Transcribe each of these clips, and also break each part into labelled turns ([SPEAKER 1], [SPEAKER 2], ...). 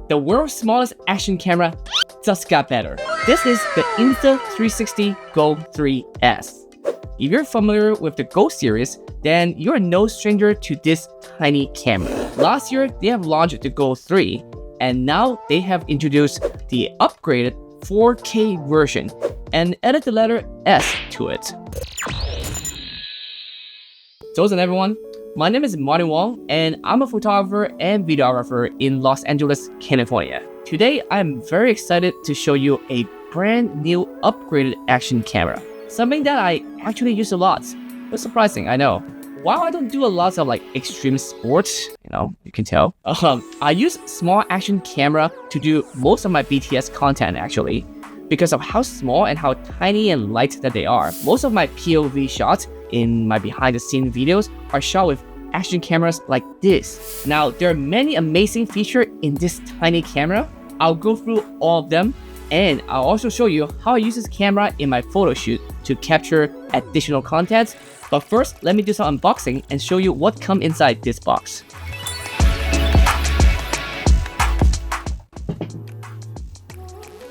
[SPEAKER 1] the world's smallest action camera just got better. This is the Insta360 Go 3S. If you're familiar with the Go series, then you're no stranger to this tiny camera. Last year, they have launched the Go 3, and now they have introduced the upgraded 4K version and added the letter S to it. So listen everyone, my name is Wong, and I'm a photographer and videographer in Los Angeles, California. Today, I'm very excited to show you a brand new upgraded action camera. Something that I actually use a lot. It's surprising, I know. While I don't do a lot of extreme sports, you can tell, I use small action camera to do most of my BTS content actually, because of how small and how tiny and light that they are. Most of my POV shots in my behind the scene videos are shot with action cameras like this. Now, there are many amazing features in this tiny camera. I'll go through all of them, and I'll also show you how I use this camera in my photo shoot to capture additional content. But first, let me do some unboxing and show you what comes inside this box.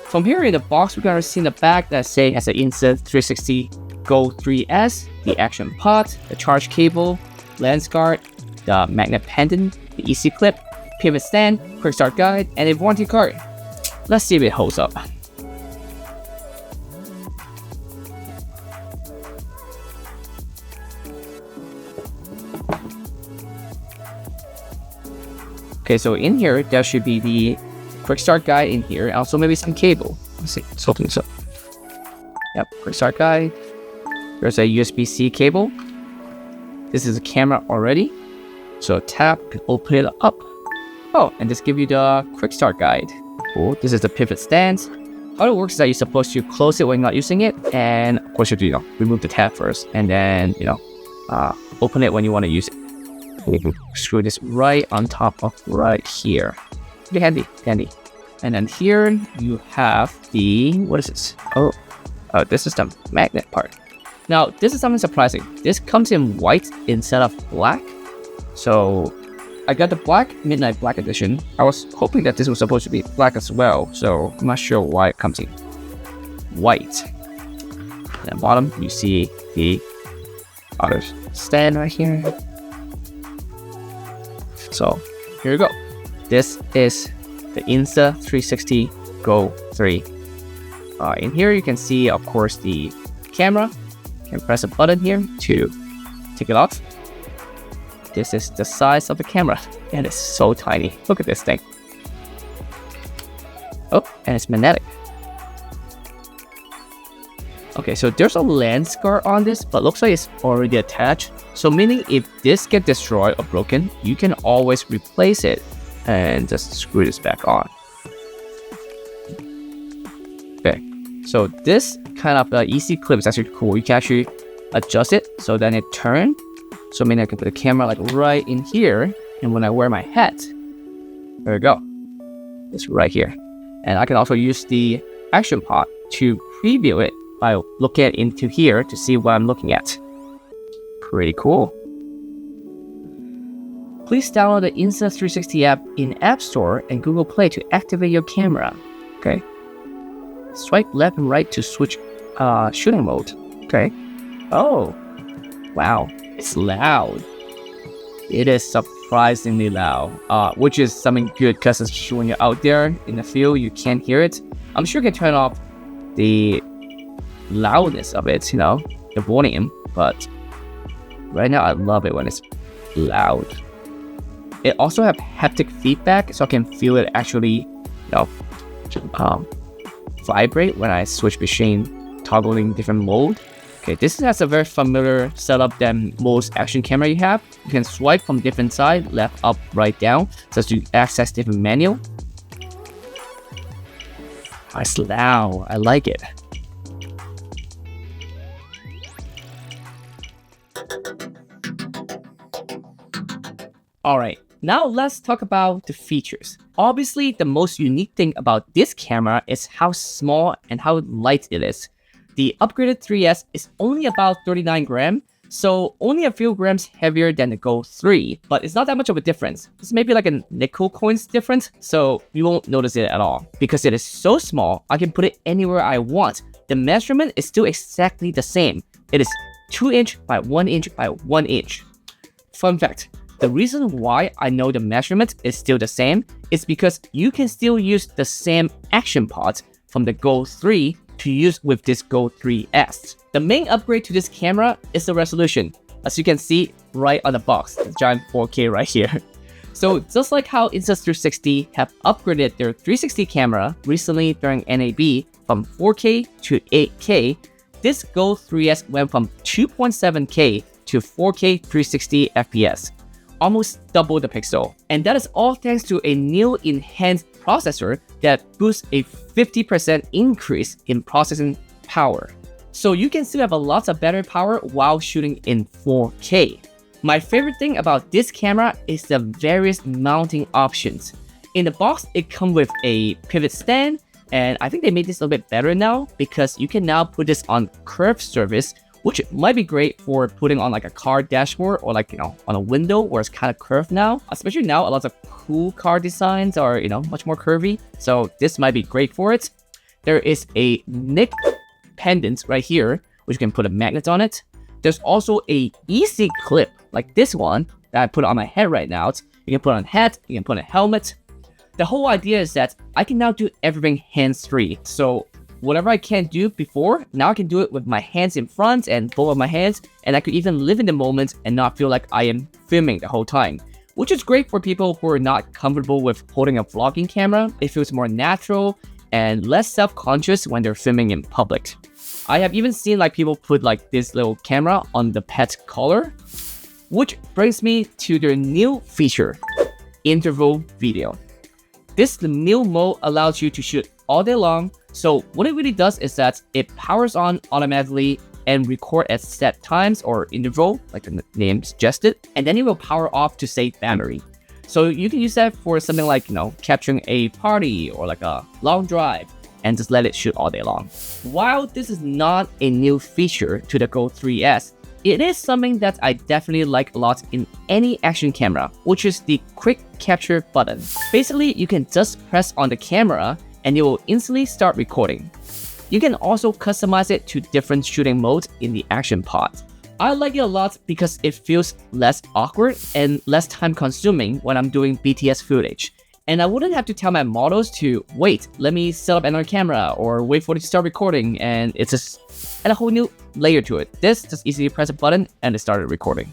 [SPEAKER 1] From here in the box, we're gonna see in the back that say has an Insta360 Go 3S, the action pod, the charge cable, lens guard, the magnet pendant, the easy clip, pivot stand, quick start guide, and a warranty card. Let's see if it holds up. Okay, so in here, there should be the quick start guide in here, also maybe some cable. Let's see, let's open this up. Yep, quick start guide. There's a USB-C cable. This is a camera already. So tap, open it up. Oh, and just give you the quick start guide. Cool. This is the pivot stand. How it works is that you're supposed to close it when you're not using it, and of course you have to remove the tab first, and then open it when you want to use it. Screw this right on top of right here. Pretty handy. And then here you have the, what is this? Oh, this is the magnet part. Now, this is something surprising. This comes in white instead of black. So I got the black, midnight black edition. I was hoping that this was supposed to be black as well. So I'm not sure why it comes in white. And at the bottom, you see the other stand right here. So here you go. This is the Insta360 Go 3. In here you can see, of course, the camera. You can press a button here to take it off. This is the size of the camera, and it's so tiny. Look at this thing. Oh, and it's magnetic. Okay, so there's a lens guard on this, but looks like it's already attached. So meaning if this gets destroyed or broken, you can always replace it and just screw this back on. Okay, so this kind of easy clip is actually cool. You can actually adjust it so then it turns. So meaning I can put the camera right in here, and when I wear my hat, there we go. It's right here. And I can also use the action pod to preview it by looking into here to see what I'm looking at. Pretty cool. Please download the Insta360 app in App Store and Google Play to activate your camera. Okay. Swipe left and right to switch shooting mode. Okay. Oh, wow. It's loud. It is surprisingly loud, which is something good because when you're out there in the field, you can't hear it. I'm sure you can turn off the loudness of it, the volume, but right now I love it when it's loud. It also have haptic feedback, so I can feel it actually, vibrate when I switch between toggling different mode. Okay, this has a very familiar setup than most action camera you have. You can swipe from different side, left, up, right, down, so as to access different menu. It's loud. I like it. Alright, now let's talk about the features. Obviously, the most unique thing about this camera is how small and how light it is. The upgraded 3S is only about 39 grams, So only a few grams heavier than the Go 3, but it's not that much of a difference. It's maybe like a nickel coins difference, so you won't notice it at all. Because it is so small, I can put it anywhere I want. The measurement is still exactly the same. It is 2 inch by 1 inch by 1 inch. Fun fact, the reason why I know the measurement is still the same is because you can still use the same action pod from the Go 3 to use with this Go 3S. The main upgrade to this camera is the resolution, as you can see right on the box, the giant 4K right here. So just like how Insta360 have upgraded their 360 camera recently during NAB from 4K to 8K, this Go 3S went from 2.7K to 4K 360 FPS, almost double the pixel. And that is all thanks to a new enhanced processor that boosts a 50% increase in processing power. So you can still have a lot of better power while shooting in 4K. My favorite thing about this camera is the various mounting options. In the box, it comes with a pivot stand, and I think they made this a little bit better now because you can now put this on curved surface, which might be great for putting on like a car dashboard or like, on a window where it's kind of curved now. Especially now, a lot of cool car designs are, much more curvy. So this might be great for it. There is a neck pendant right here, which you can put a magnet on it. There's also a easy clip like this one that I put on my head right now. You can put on a hat, you can put on a helmet. The whole idea is that I can now do everything hands-free. So whatever I can't do before, now I can do it with my hands in front and both of my hands, and I could even live in the moment and not feel like I am filming the whole time, which is great for people who are not comfortable with holding a vlogging camera. It feels more natural and less self-conscious when they're filming in public. I have even seen like people put like this little camera on the pet collar, which brings me to their new feature, interval video. This new mode allows you to shoot all day long. So what it really does is that it powers on automatically and record at set times or interval, like the name suggested, and then it will power off to save battery. So you can use that for something like, capturing a party or like a long drive and just let it shoot all day long. While this is not a new feature to the Go 3S, it is something that I definitely like a lot in any action camera, which is the quick capture button. Basically, you can just press on the camera and it will instantly start recording. You can also customize it to different shooting modes in the action pod. I like it a lot because it feels less awkward and less time consuming when I'm doing BTS footage. And I wouldn't have to tell my models to wait, let me set up another camera or wait for it to start recording, and it's just add a whole new layer to it. This just easily press a button and it started recording.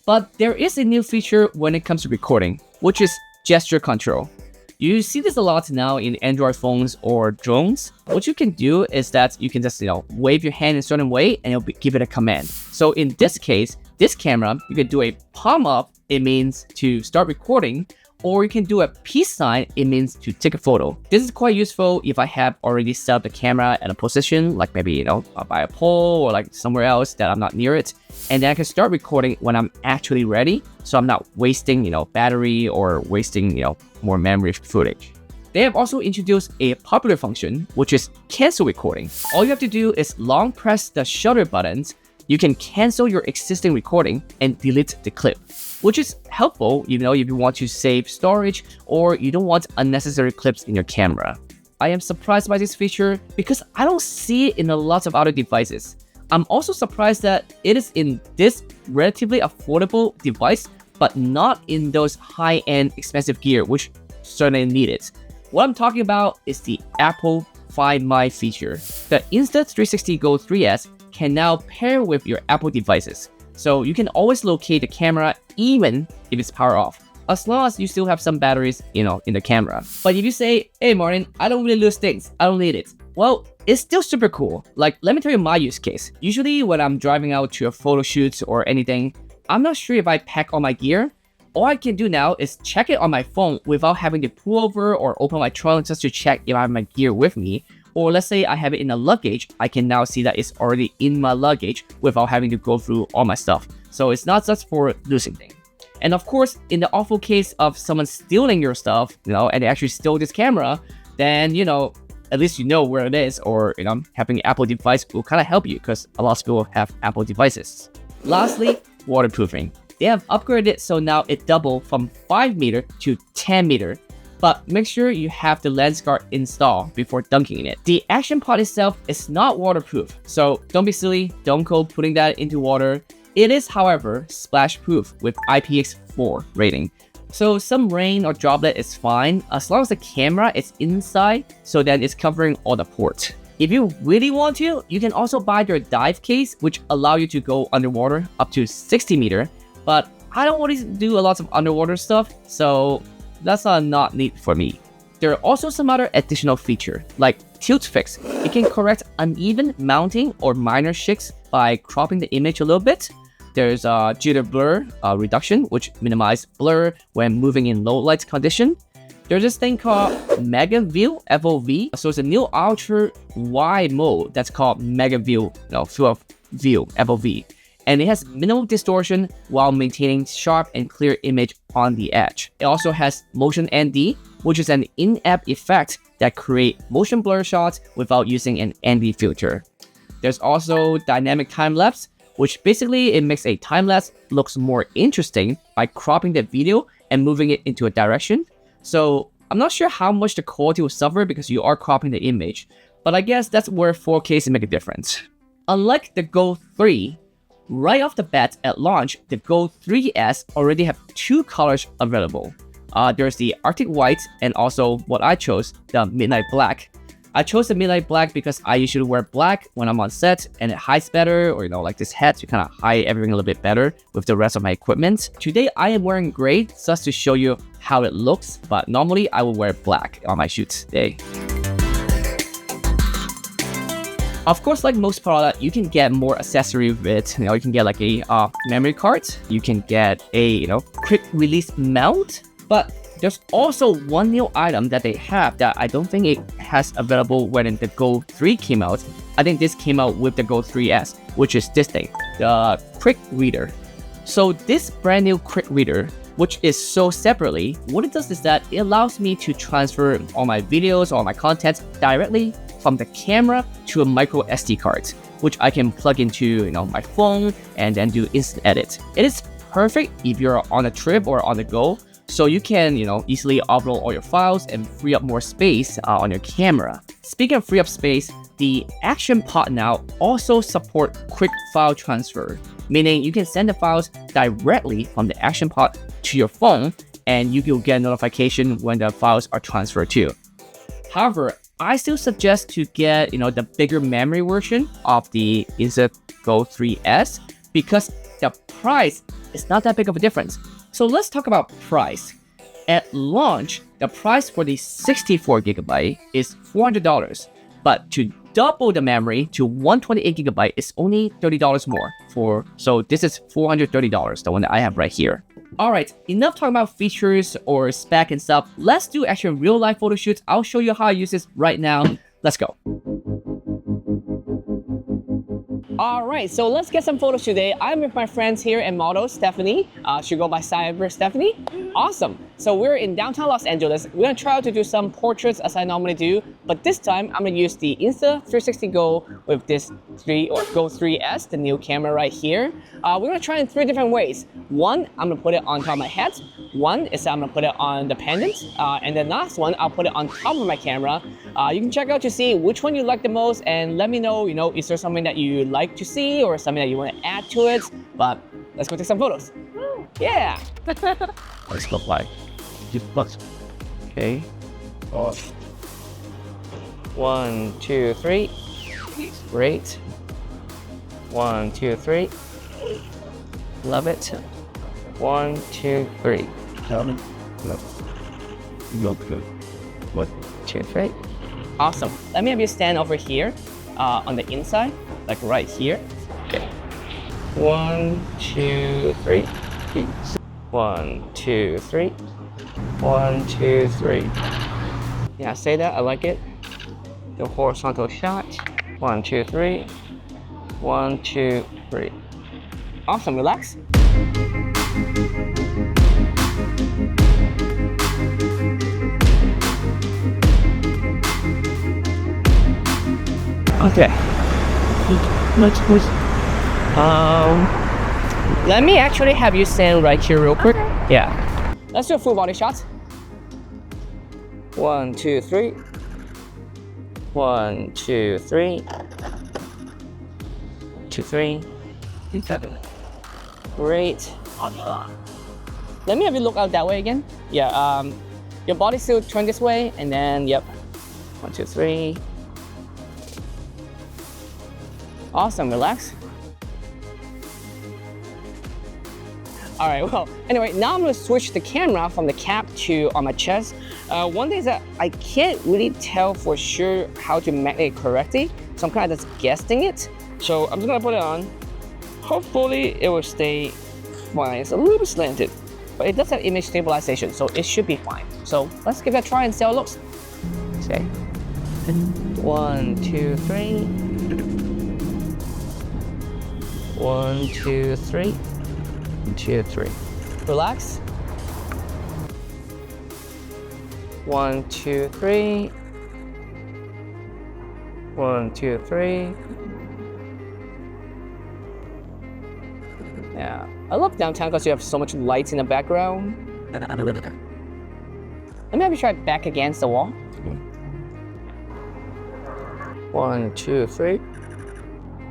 [SPEAKER 1] But there is a new feature when it comes to recording, which is gesture control. You see this a lot now in Android phones or drones. What you can do is that you can just, wave your hand in a certain way and it'll give it a command. So in this case, this camera, you can do a palm up, it means to start recording, or you can do a peace sign, it means to take a photo. This is quite useful if I have already set up the camera at a position, like maybe, by a pole or like somewhere else that I'm not near it. And then I can start recording when I'm actually ready, so I'm not wasting, battery or wasting, more memory footage. They have also introduced a popular function, which is cancel recording. All you have to do is long press the shutter buttons. You can cancel your existing recording and delete the clip, which is helpful, if you want to save storage or you don't want unnecessary clips in your camera. I am surprised by this feature because I don't see it in a lot of other devices. I'm also surprised that it is in this relatively affordable device, but not in those high-end expensive gear, which certainly need it. What I'm talking about is the Apple Find My feature. The Insta360 Go 3S can now pair with your Apple devices. So you can always locate the camera even if it's power off, as long as you still have some batteries, in the camera. But if you say, hey Martin, I don't really lose things, I don't need it. Well, it's still super cool. Like, let me tell you my use case. Usually when I'm driving out to a photo shoot or anything, I'm not sure if I pack all my gear. All I can do now is check it on my phone without having to pull over or open my trunk just to check if I have my gear with me. Or let's say I have it in a luggage, I can now see that it's already in my luggage without having to go through all my stuff. So it's not just for losing things. And of course, in the awful case of someone stealing your stuff, and they actually stole this camera, then, at least you know where it is, or, having an Apple device will kind of help you because a lot of people have Apple devices. Lastly, waterproofing. They have upgraded it so now it doubled from 5 meter to 10 meter. But make sure you have the lens guard installed before dunking in it. The action pot itself is not waterproof, so don't be silly, don't go putting that into water. It is, however, splash proof with IPX4 rating. So some rain or droplet is fine as long as the camera is inside, so then it's covering all the ports. If you really want to, you can also buy their dive case, which allow you to go underwater up to 60 meter. But I don't want to do a lot of underwater stuff, so that's not neat for me. There are also some other additional features, like tilt fix. It can correct uneven mounting or minor shakes by cropping the image a little bit. There's jitter blur reduction, which minimizes blur when moving in low light condition. There's this thing called Mega View FOV. So it's a new ultra wide mode that's called Mega View, Field of View FOV. And it has minimal distortion while maintaining sharp and clear image on the edge. It also has Motion ND, which is an in-app effect that creates motion blur shots without using an ND filter. There's also dynamic time-lapse, which basically it makes a time-lapse looks more interesting by cropping the video and moving it into a direction. So I'm not sure how much the quality will suffer because you are cropping the image, but I guess that's where 4Ks make a difference. Unlike the Go 3, right off the bat at launch, the Go 3S already have two colors available. There's the Arctic White and also what I chose, the Midnight Black. I chose the Midnight Black because I usually wear black when I'm on set and it hides better, or like this hat to kind of hide everything a little bit better with the rest of my equipment. Today I am wearing gray just to show you how it looks, but normally I will wear black on my shoots today. Of course, like most product, you can get more accessory with it. You can get like a memory card. You can get a quick release mount. But there's also one new item that they have that I don't think it has available when the Go 3 came out. I think this came out with the Go 3S, which is this thing, the Quick Reader. So this brand new Quick Reader, which is sold separately, what it does is that it allows me to transfer all my videos, all my content directly from the camera to a micro SD card, which I can plug into my phone and then do instant edit. It is perfect if you're on a trip or on the go, so you can easily upload all your files and free up more space on your camera. Speaking of free up space, the Action Pod now also support quick file transfer, meaning you can send the files directly from the Action Pod to your phone and you will get a notification when the files are transferred to. However, I still suggest to get the bigger memory version of the Go 3S because the price is not that big of a difference. So let's talk about price. At launch, the price for the 64GB is $400, but to double the memory to 128GB is only $30 more. So this is $430, the one that I have right here. Alright, enough talking about features or spec and stuff. Let's do actual real life photo shoots. I'll show you how I use this right now. Let's go. Alright, so let's get some photos today. I'm with my friends here and model Stephanie. She go by Cyber Stephanie. Awesome. So we're in downtown Los Angeles. We're gonna try out to do some portraits as I normally do, but this time I'm gonna use the Insta360 Go with this Go 3S, the new camera right here. We're gonna try in 3 different ways. One, I'm gonna put it on top of my head. One is I'm gonna put it on the pendant, and the last one I'll put it on top of my camera. You can check out to see which one you like the most, and let me know, is there something that you like to see or something that you want to add to it. But let's go take some photos. Yeah. Let's go by. Okay. 1, 2, 3. Great. 1, 2, 3. Love it. 1, 2, 3. What? 2, 3. Awesome. Let me have you stand over here on the inside, like right here. Okay. 1, 2, 3. 1, 2, 3. 1, 2, 3. Yeah, say that. I like it. The horizontal shot. 1, 2, 3. 1, 2, 3. Awesome. Relax. Okay. Let's Let me actually have you stand right here real quick. Yeah. Let's do a full body shot. 1, 2, 3. 1, 2, 3. 2, 3. Great. Let me have you look out that way again. Yeah, your body still turn this way, and then, yep. 1, 2, 3. Awesome, relax. All right, well, anyway, now I'm gonna switch the camera from the cap to on my chest. One thing is that I can't really tell for sure how to mount it correctly, so I'm kind of just guessing it. So I'm just gonna put it on. Hopefully it will stay fine. It's a little bit slanted, but it does have image stabilization, so it should be fine. So let's give it a try and see how it looks. Okay. 1, 2, 3. 1, 2, 3. 2, 3. Relax. 1, 2, 3. 1, 2, 3. Yeah, I love downtown because you have so much light in the background. Let me have you try it back against the wall. 1, 2, 3.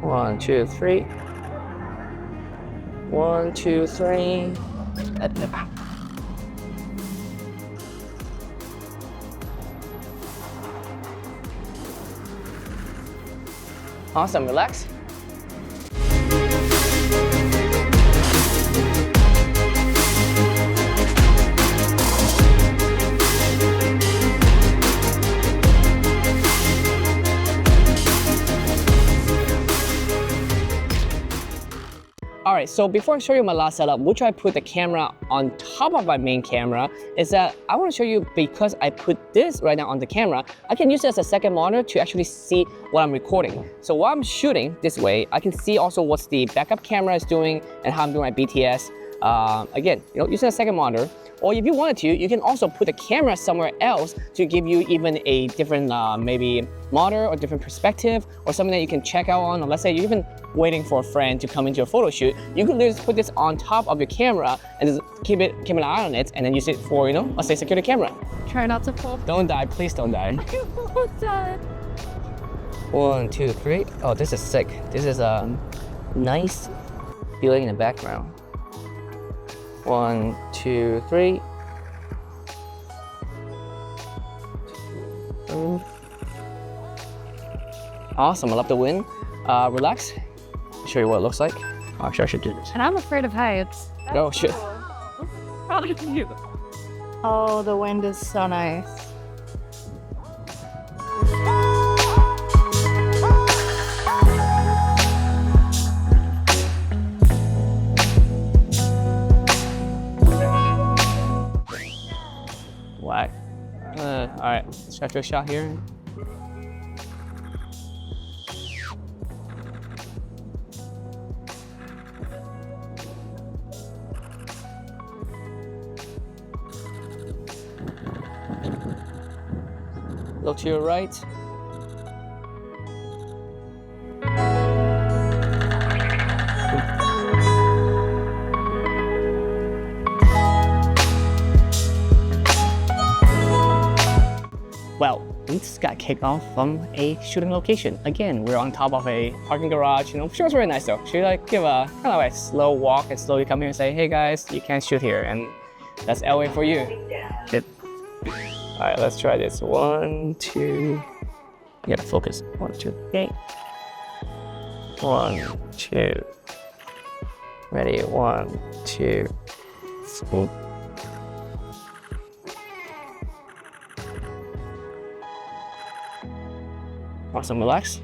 [SPEAKER 1] 1, 2, 3. 1, 2, 3. Awesome, relax. Alright, so before I show you my last setup, which I put the camera on top of my main camera, is that I want to show you, because I put this right now on the camera, I can use it as a second monitor to actually see what I'm recording. So while I'm shooting this way, I can see also what the backup camera is doing and how I'm doing my BTS. Again, using a second monitor. Or if you wanted to, you can also put the camera somewhere else to give you even a different maybe monitor or different perspective, or something that you can check out on. Or let's say you're even waiting for a friend to come into a photo shoot, you could just put this on top of your camera and just keep an eye on it, and then use it for, let's say secure the camera.
[SPEAKER 2] Try not to fall.
[SPEAKER 1] Don't die, please don't die.
[SPEAKER 2] I won't die.
[SPEAKER 1] 1, 2, 3. Oh, this is sick. This is a nice feeling in the background. 1, 2, 3. Awesome, I love the wind. Relax. Show you what it looks like. Actually, I should do this.
[SPEAKER 2] And I'm afraid of heights.
[SPEAKER 1] Oh, shit.
[SPEAKER 2] Probably you. Oh, the wind is so nice.
[SPEAKER 1] Whack. Alright, let's try to do a shot here. Look to your right. Well, we just got kicked off from a shooting location. Again, we're on top of a parking garage. Sure, it's very nice though. Should like give a kind of like slow walk and slowly come here and say, hey guys, you can't shoot here, and that's LA for you. Good. All right, let's try this. 1, 2. You gotta focus. 1, 2, 3. 1, 2. Ready? 1, 2. 3. Awesome, relax.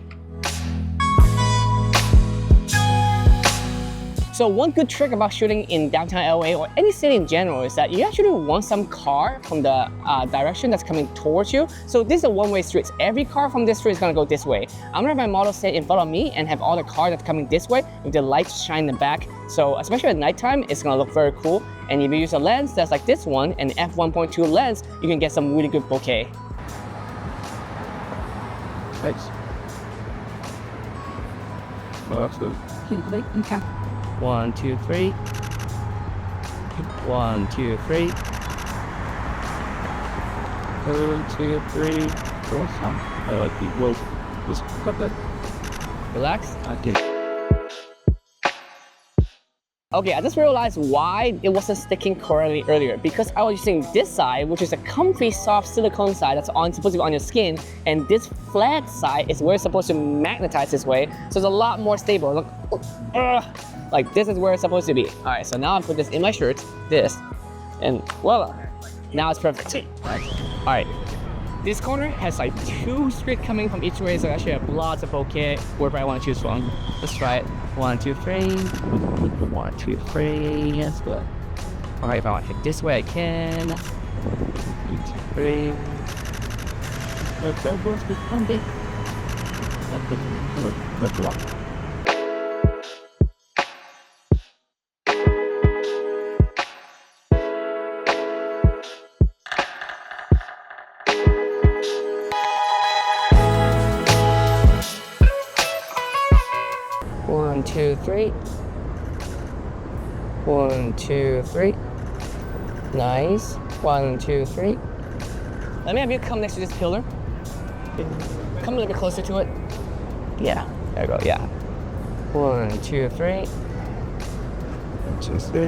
[SPEAKER 1] So one good trick about shooting in downtown LA or any city in general is that you actually want some car from the direction that's coming towards you. So this is a one-way street. Every car from this street is gonna go this way. I'm gonna have my model sit in front of me and have all the cars that's coming this way with the lights shine in the back. So especially at nighttime, it's gonna look very cool. And if you use a lens that's like this one, an f1.2 lens, you can get some really good bokeh.
[SPEAKER 3] Nice. Well, that's good.
[SPEAKER 2] Okay.
[SPEAKER 1] 1, 2, 3. 1, 2, 3. 1, 2, 3. Relax. Okay, I just realized why it wasn't sticking correctly earlier, because I was using this side, which is a comfy, soft silicone side that's supposed to be on your skin, and this flat side is where it's supposed to magnetize this way, so it's a lot more stable. Look, like this is where it's supposed to be. All right, so now I put this in my shirt, and voila, now it's perfect. All right, this corner has like 2 strips coming from each way, so I actually have lots of bokeh wherever I want to choose from. Let's try it. 1, 2, 3. 1, 2, 3. Yes, good. All right, if I want to hit this way, I can. 1, 2, 3. 1, 2, 3. 1, 2, 3. Nice. 1, 2, 3. Let me have you come next to this pillar. Come a little bit closer to it. Yeah, there we go, yeah. 1, 2, 3. 1, 2, 3.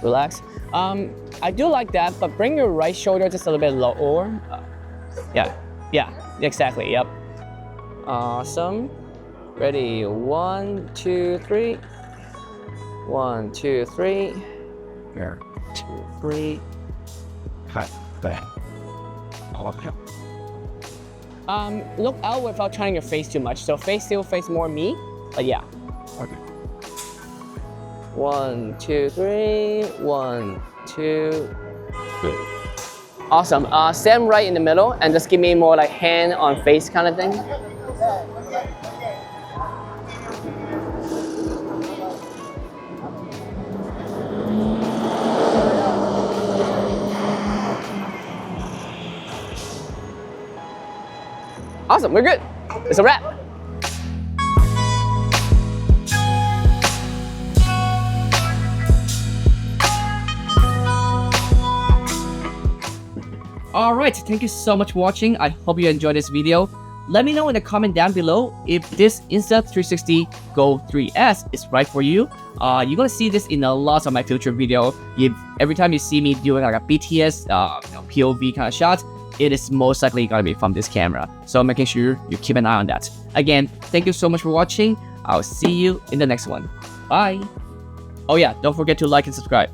[SPEAKER 1] Relax. I do like that, but bring your right shoulder just a little bit lower. Yeah, exactly, yep. Awesome. Ready, 1, 2, 3. 1, 2, 3. 2, 3. Look out without turning your face too much. So face more me. But yeah. Okay. 1, 2, 3. 1, 2. Good. Awesome. Stand right in the middle and just give me more like hand on face kind of thing. Awesome, we're good. It's a wrap. Alright, thank you so much for watching. I hope you enjoyed this video. Let me know in the comment down below if this Insta360 Go 3S is right for you. You're gonna see this in a lot of my future video. Every time you see me doing like a BTS POV kind of shots, it is most likely gonna be from this camera. So making sure you keep an eye on that. Again, thank you so much for watching. I'll see you in the next one. Bye. Oh yeah, don't forget to like and subscribe.